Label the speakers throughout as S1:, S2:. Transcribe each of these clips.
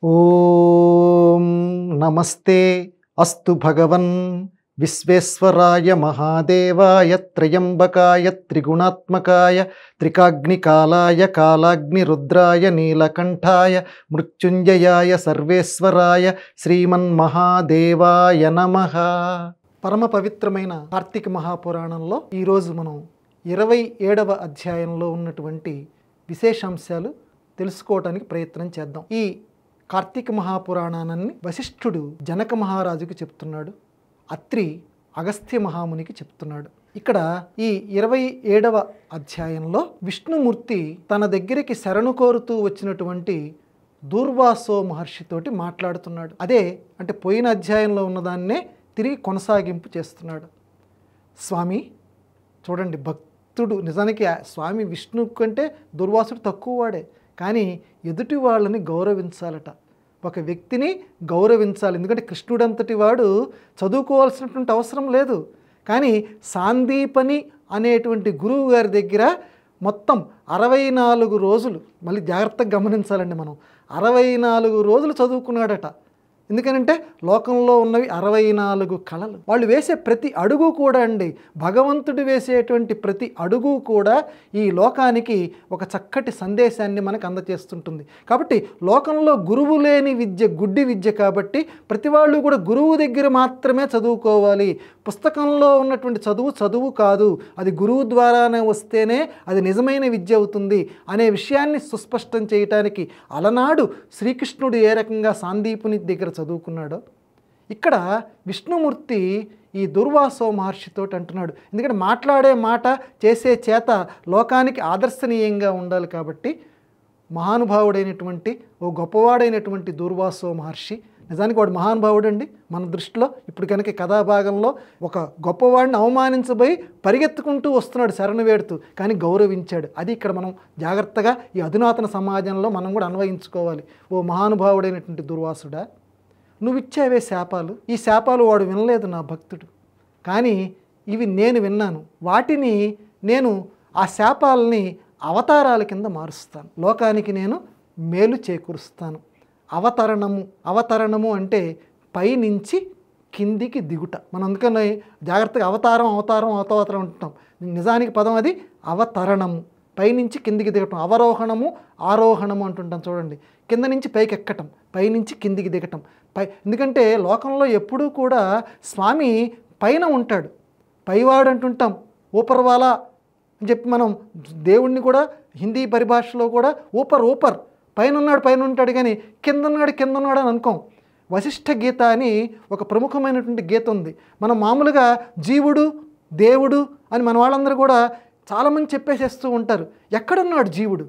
S1: ఓం నమస్తే అస్తు భగవన్ విశ్వేశ్వరాయ మహాదేవాయ త్రయంబకాయ త్రిగుణాత్మకాయ త్రికాగ్నికాలాయ కాలాగ్నిరుద్రాయ నీలకంఠాయ మృత్యుంజయాయ సర్వేశ్వరాయ శ్రీమన్మహాదేవాయ నమః. పరమ పవిత్రమైన కార్తీక మహాపురాణంలో ఈరోజు మనం 27వ అధ్యాయంలో ఉన్నటువంటి విశేషాంశాలు తెలుసుకోవడానికి ప్రయత్నం చేద్దాం. ఈ కార్తీక మహాపురాణాన్ని వశిష్ఠుడు జనక మహారాజుకు చెప్తున్నాడు, అత్రి అగస్త్య మహామునికి చెప్తున్నాడు. ఇక్కడ ఈ 27వ అధ్యాయంలో విష్ణుమూర్తి తన దగ్గరికి శరణు కోరుతూ వచ్చినటువంటి దూర్వాసో మహర్షితోటి మాట్లాడుతున్నాడు. అదే అంటే పోయిన అధ్యాయంలో ఉన్నదాన్నే తిరిగి కొనసాగింపు చేస్తున్నాడు. స్వామి చూడండి, భక్తుడు నిజానికి స్వామి విష్ణు కంటే దుర్వాసుడు తక్కువ వాడే, కానీ ఎదుటి వాళ్ళని గౌరవించాలట. ఒక వ్యక్తిని గౌరవించాలి. ఎందుకంటే కృష్ణుడంతటి వాడు చదువుకోవాల్సినటువంటి అవసరం లేదు. కానీ సాందీపని అనేటువంటి గురువు గారి దగ్గర మొత్తం 64 రోజులు, మళ్ళీ జాగ్రత్తగా గమనించాలండి, మనం 64 రోజులు చదువుకున్నాడట. ఎందుకనంటే లోకంలో ఉన్నవి 64 కళలు. వాళ్ళు వేసే ప్రతి అడుగు కూడా అండి, భగవంతుడు వేసేటువంటి ప్రతి అడుగు కూడా ఈ లోకానికి ఒక చక్కటి సందేశాన్ని మనకు అందజేస్తుంటుంది. కాబట్టి లోకంలో గురువు లేని విద్య గుడ్డి విద్య. కాబట్టి ప్రతి వాళ్ళు కూడా గురువు దగ్గర మాత్రమే చదువుకోవాలి. పుస్తకంలో ఉన్నటువంటి చదువు కాదు, అది గురువు ద్వారానే వస్తేనే అది నిజమైన విద్య అవుతుంది అనే విషయాన్ని సుస్పష్టం చేయటానికి అలనాడు శ్రీకృష్ణుడు ఏ రకంగా సాందీపుని దగ్గర చదువుకున్నాడో ఇక్కడ విష్ణుమూర్తి ఈ దుర్వాసో మహర్షితో అంటున్నాడు. ఎందుకంటే మాట్లాడే మాట చేసే చేత లోకానికి ఆదర్శనీయంగా ఉండాలి. కాబట్టి మహానుభావుడైనటువంటి ఓ గొప్పవాడైనటువంటి దుర్వాసో మహర్షి, నిజానికి వాడు మహానుభావుడు అండి మన దృష్టిలో. ఇప్పుడు కనుక కథాభాగంలో ఒక గొప్పవాడిని అవమానించబోయి పరిగెత్తుకుంటూ వస్తున్నాడు శరణు వేడుతూ, కానీ గౌరవించాడు. అది ఇక్కడ మనం జాగ్రత్తగా ఈ అధునాతన సమాజంలో మనం కూడా అన్వయించుకోవాలి. ఓ మహానుభావుడైనటువంటి దుర్వాసుడా, నువ్వు ఇచ్చేవే శాపాలు, ఈ శాపాలు వాడు వినలేదు నా భక్తుడు, కానీ ఇవి నేను విన్నాను. వాటిని నేను ఆ శాపాలని అవతారాల కింద మారుస్తాను, లోకానికి నేను మేలు చేకూరుస్తాను. అవతరణము అంటే పైనుంచి కిందికి దిగుట. మనం అందుకని జాగ్రత్తగా అవతారం అంటున్నాం. నిజానికి పదం అది అవతరణము, పైనుంచి కిందికి దిగటం. అవరోహణము ఆరోహణము అంటుంటాం చూడండి, కింద నుంచి పైకి ఎక్కటం, పైనుంచి కిందికి దిగటం. ఎందుకంటే లోకంలో ఎప్పుడూ కూడా స్వామి పైన ఉంటాడు, పైవాడు అంటుంటాం, ఊపర్వాలా అని చెప్పి మనం దేవుణ్ణి కూడా హిందీ పరిభాషలో కూడా ఊపర్ పైన ఉంటాడు, కానీ కింద ఉన్నాడు అని అనుకోం. వశిష్ఠ గీత అని ఒక ప్రముఖమైనటువంటి గీత ఉంది. మనం మామూలుగా జీవుడు దేవుడు అని మన వాళ్ళందరూ కూడా చాలామంది చెప్పేసేస్తూ ఉంటారు. ఎక్కడున్నాడు జీవుడు,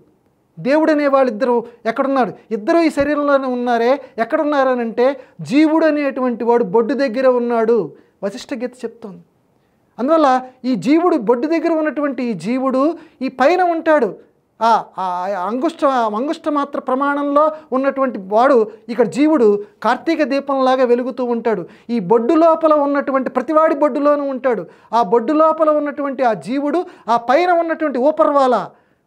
S1: దేవుడు అనే వాళ్ళిద్దరూ ఎక్కడున్నాడు? ఇద్దరు ఈ శరీరంలోనే ఉన్నారే, ఎక్కడున్నారు అని అంటే జీవుడు అనేటువంటి వాడు బొడ్డు దగ్గర ఉన్నాడు వశిష్ఠ గీత చెప్తోంది. అందువల్ల ఈ జీవుడు బొడ్డు దగ్గర ఉన్నటువంటి ఈ జీవుడు ఈ పైన ఉంటాడు. అంగుష్ట మాత్ర ప్రమాణంలో ఉన్నటువంటి వాడు ఇక్కడ జీవుడు కార్తీక దీపంలాగా వెలుగుతూ ఉంటాడు. ఈ బొడ్డు లోపల ఉన్నటువంటి ప్రతివాడి బొడ్డులోనూ ఉంటాడు. ఆ బొడ్డు లోపల ఉన్నటువంటి ఆ జీవుడు ఆ పైన ఉన్నటువంటి ఊపర్వాల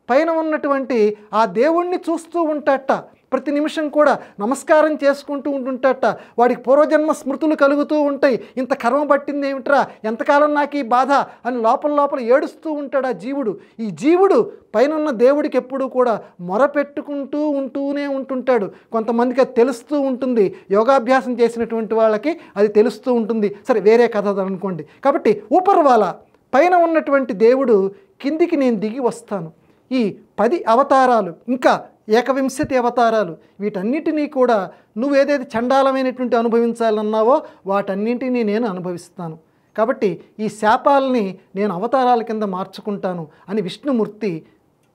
S1: పైన ఉన్నటువంటి ఆ దేవుణ్ణి చూస్తూ ఉంటాట. ప్రతి నిమిషం కూడా నమస్కారం చేసుకుంటూ ఉంటుంటాట. వాడికి పూర్వజన్మ స్మృతులు కలుగుతూ ఉంటాయి. ఇంత కర్మ పట్టింది ఏమిట్రా, ఎంతకాలం నాకు ఈ బాధ అని లోపల ఏడుస్తూ ఉంటాడు ఆ జీవుడు. ఈ జీవుడు పైన ఉన్న దేవుడికి ఎప్పుడూ కూడా మొరపెట్టుకుంటూ ఉంటుంటాడు. కొంతమందికి అది తెలుస్తూ ఉంటుంది, యోగాభ్యాసం చేసినటువంటి వాళ్ళకి అది తెలుస్తూ ఉంటుంది. సరే, వేరే కథ అనుకోండి. కాబట్టి ఊపర్వాల పైన ఉన్నటువంటి దేవుడు కిందికి నేను దిగి వస్తాను. ఈ 10 అవతారాలు ఇంకా 21 అవతారాలు, వీటన్నిటినీ కూడా నువ్వేదైతే చండాలమైనటువంటి అనుభవించాలన్నావో వాటన్నింటినీ నేను అనుభవిస్తాను. కాబట్టి ఈ శాపాలని నేను అవతారాల కింద మార్చుకుంటాను అని విష్ణుమూర్తి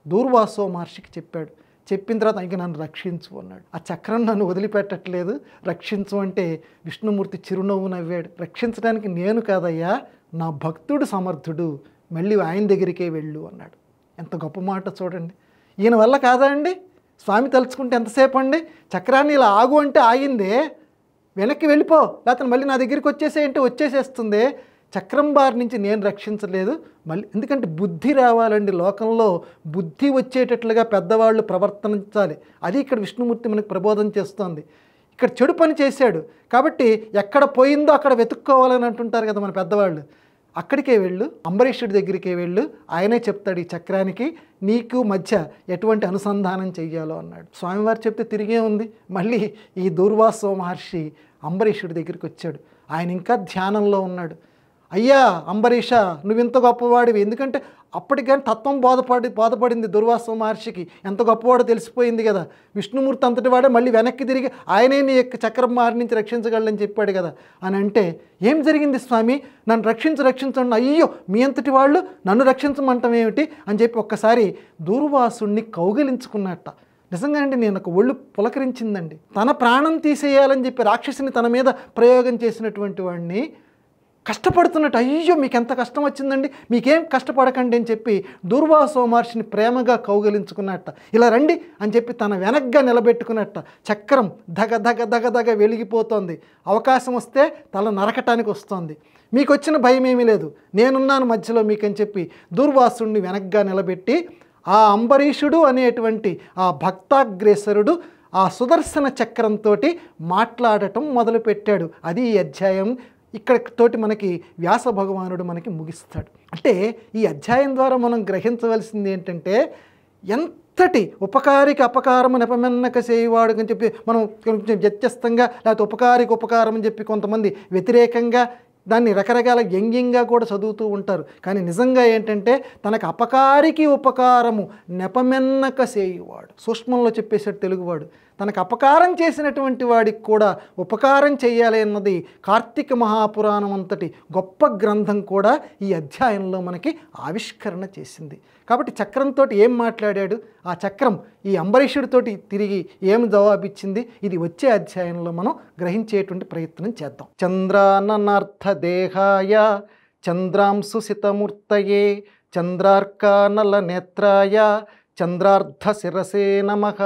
S1: దూర్వాసో మహర్షికి చెప్పాడు. చెప్పిన తర్వాత ఇంక నన్ను రక్షించు అన్నాడు. ఆ చక్రం నన్ను వదిలిపెట్టట్లేదు, రక్షించు అంటే విష్ణుమూర్తి చిరునవ్వు నవ్వాడు. రక్షించడానికి నేను కాదయ్యా, నా భక్తుడు సమర్థుడు, మళ్ళీ ఆయన దగ్గరికే వెళ్ళు అన్నాడు. ఎంత గొప్ప మాట చూడండి. ఈయన వల్ల కాదా అండి? స్వామి తలుచుకుంటే ఎంతసేపు అండి? చక్రాన్ని ఇలా ఆగు అంటే ఆగిందే, వెనక్కి వెళ్ళిపో లేకపోతే మళ్ళీ నా దగ్గరికి వచ్చేసేయంటే వచ్చేసేస్తుంది. చక్రం బారి నుంచి నేను రక్షించలేదు, మళ్ళీ ఎందుకంటే బుద్ధి రావాలండి. లోకంలో బుద్ధి వచ్చేటట్లుగా పెద్దవాళ్ళు ప్రవర్తించాలి. అది ఇక్కడ విష్ణుమూర్తి మనకు ప్రబోధం చేస్తోంది. ఇక్కడ చెడు పని చేశాడు కాబట్టి ఎక్కడ పోయిందో అక్కడ వెతుక్కోవాలని అంటుంటారు కదా మన పెద్దవాళ్ళు. అక్కడికే వెళ్ళు, అంబరీషుడి దగ్గరికే వెళ్ళు, ఆయనే చెప్తాడు ఈ చక్రానికి నీకు మధ్య ఎటువంటి అనుసంధానం చెయ్యాలో అన్నాడు. స్వామివారు చెప్తే తిరిగే ఉంది. మళ్ళీ ఈ దూర్వాసో మహర్షి అంబరీషుడి దగ్గరికి వచ్చాడు. ఆయన ఇంకా ధ్యానంలో ఉన్నాడు. అయ్యా అంబరీష, నువ్వింత గొప్పవాడివి. ఎందుకంటే అప్పటికైనా తత్వం బోధపడింది దుర్వాసో మహర్షికి. ఎంత గొప్పవాడో తెలిసిపోయింది కదా. విష్ణుమూర్తి అంతటి వాడే మళ్ళీ వెనక్కి తిరిగి ఆయనే నీ యొక్క చక్రం మారి నుంచి రక్షించగలని చెప్పాడు కదా అని అంటే, ఏం జరిగింది స్వామి, నన్ను రక్షించండి. అయ్యో మీ అంతటి వాళ్ళు నన్ను రక్షించమంటాం ఏమిటి అని చెప్పి ఒక్కసారి దూర్వాసుణ్ణి కౌగిలించుకున్నట్ట. నిజంగా అండి నేను ఒక ఒళ్ళు పులకరించిందండి. తన ప్రాణం తీసేయాలని చెప్పి రాక్షసుని తన మీద ప్రయోగం చేసినటువంటి వాడిని కష్టపడుతున్నట్టు, అయ్యో మీకు ఎంత కష్టం వచ్చిందండి, మీకేం కష్టపడకండి అని చెప్పి దూర్వాసో మహర్షిని ప్రేమగా కౌగిలించుకున్నట్ట. ఇలా రండి అని చెప్పి తన వెనగ్గా నిలబెట్టుకున్నట్ట. చక్రం దగ వెలిగిపోతోంది. అవకాశం వస్తే తల నరకటానికి వస్తోంది. మీకు వచ్చిన భయం ఏమీ లేదు, నేనున్నాను మధ్యలో మీకని చెప్పి దూర్వాసుడిని వెనగ్గా నిలబెట్టి ఆ అంబరీషుడు అనేటువంటి ఆ భక్తాగ్రేసరుడు ఆ సుదర్శన చక్రంతో మాట్లాడటం మొదలుపెట్టాడు. అది ఈ అధ్యాయం. ఇక్కడ తోటి మనకి వ్యాస భగవానుడు మనకి ముగిస్తాడు. అంటే ఈ అధ్యాయం ద్వారా మనం గ్రహించవలసింది ఏంటంటే, ఎంతటి ఉపకారికి అపకారము నెపమెన్నక చేయవాడు అని చెప్పి మనం కొంచెం వ్యత్యస్తంగా, లేకపోతే ఉపకారికి ఉపకారం అని చెప్పి కొంతమంది వ్యతిరేకంగా దాన్ని రకరకాల వ్యంగ్యంగా కూడా చదువుతూ ఉంటారు. కానీ నిజంగా ఏంటంటే తనకు అపకారికి ఉపకారము నెపమెన్నక చేయువాడు. సూక్ష్మంలో చెప్పేశాడు తెలుగువాడు. తనకు అపకారం చేసినటువంటి వాడికి కూడా ఉపకారం చేయాలి అన్నది కార్తీక మహాపురాణం అంతటి గొప్ప గ్రంథం కూడా ఈ అధ్యాయంలో మనకి ఆవిష్కరణ చేసింది. కాబట్టి చక్రంతో ఏం మాట్లాడాడు, ఆ చక్రం ఈ అంబరీషుడితోటి తిరిగి ఏం జవాబిచ్చింది, ఇది వచ్చే అధ్యాయంలో మనం గ్రహించేటువంటి ప్రయత్నం చేద్దాం. చంద్రాననార్థ దేహాయ చంద్రాంశు సితమూర్తయే చంద్రార్కానల నేత్రాయ చంద్రార్ధ శిరసే నమః.